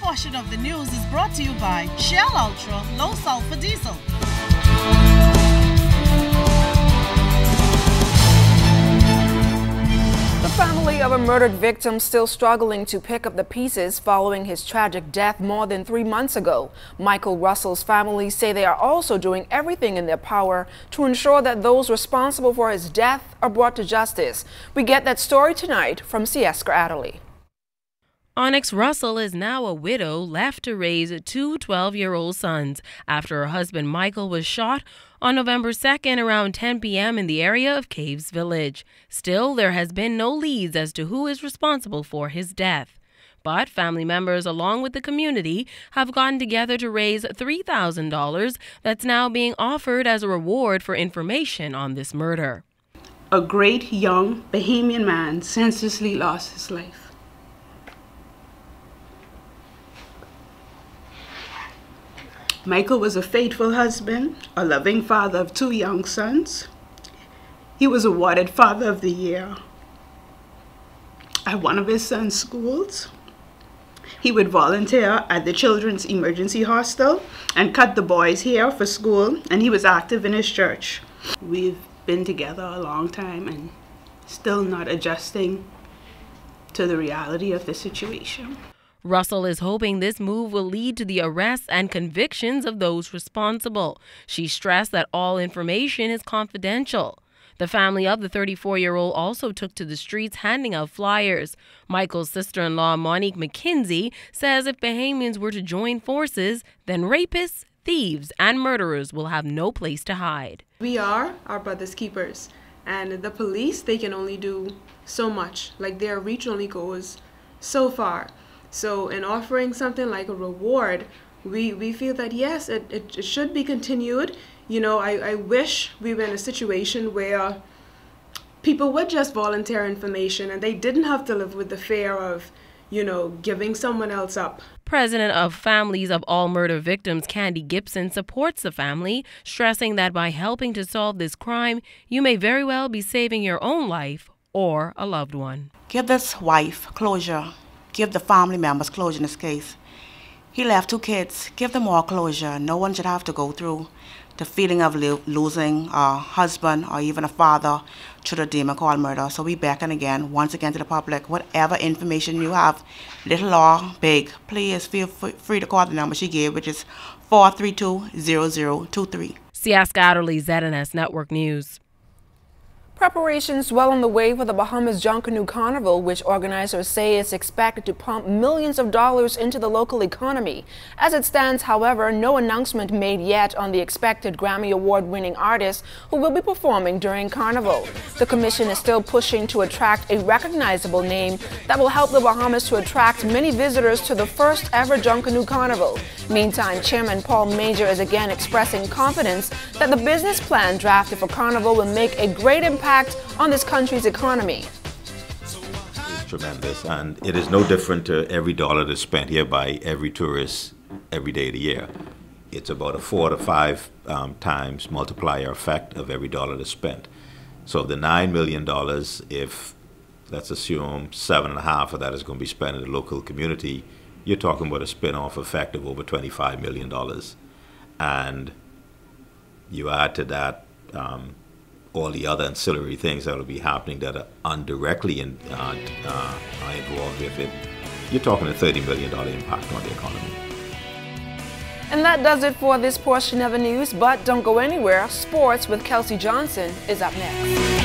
portion of the news is brought to you by Shell Ultra Low Sulfur Diesel. The family of a murdered victim still struggling to pick up the pieces following his tragic death more than 3 months ago. Michael Russell's family say they are also doing everything in their power to ensure that those responsible for his death are brought to justice. We get that story tonight from Sieska Adderley. Onyx Russell is now a widow left to raise two 12-year-old sons after her husband Michael was shot on November 2nd around 10 p.m. in the area of Caves Village. Still, there has been no leads as to who is responsible for his death. But family members along with the community have gotten together to raise $3,000 that's now being offered as a reward for information on this murder. A great young Bahamian man senselessly lost his life. Michael was a faithful husband, a loving father of 2 young sons. He was awarded Father of the Year at one of his son's schools. He would volunteer at the Children's Emergency Hostel and cut the boys' hair for school, and he was active in his church. We've been together a long time and still not adjusting to the reality of the situation. Russell is hoping this move will lead to the arrests and convictions of those responsible. She stressed that all information is confidential. The family of the 34-year-old also took to the streets handing out flyers. Michael's sister-in-law, Monique McKinsey, says if Bahamians were to join forces, then rapists, thieves, and murderers will have no place to hide. We are our brother's keepers, and the police, they can only do so much. Like, their reach only goes so far. So in offering something like a reward, we feel that yes, it should be continued. You know, I wish we were in a situation where people would just volunteer information and they didn't have to live with the fear of, you know, giving someone else up. President of Families of All Murder Victims, Candy Gibson, supports the family, stressing that by helping to solve this crime, you may very well be saving your own life or a loved one. Give this wife closure. Give the family members closure in this case. He left 2 kids. Give them all closure. No one should have to go through the feeling of losing a husband or even a father through the demon called murder. So we beckon again, once again, to the public, whatever information you have, little or big, please feel free to call the number she gave, which is 432-0023. Sieska Adderley, ZNS Network News. Preparations well on the way for the Bahamas Junkanoo Carnival, which organizers say is expected to pump millions of dollars into the local economy. As it stands, however, no announcement made yet on the expected Grammy Award-winning artists who will be performing during Carnival. The commission is still pushing to attract a recognizable name that will help the Bahamas to attract many visitors to the first ever Junkanoo Carnival. Meantime, Chairman Paul Major is again expressing confidence that the business plan drafted for Carnival will make a great impact on this country's economy. It's tremendous, and it is no different to every dollar that's spent here by every tourist every day of the year. It's about a 4 to 5 times multiplier effect of every dollar that's spent. So the $9 million, if let's assume 7.5 of that is going to be spent in the local community, you're talking about a spin-off effect of over $25 million. And you add to that all the other ancillary things that will be happening that are indirectly involved with it, you're talking a $30 million impact on the economy. And that does it for this portion of the news, but don't go anywhere. Sports with Kelsey Johnson is up next.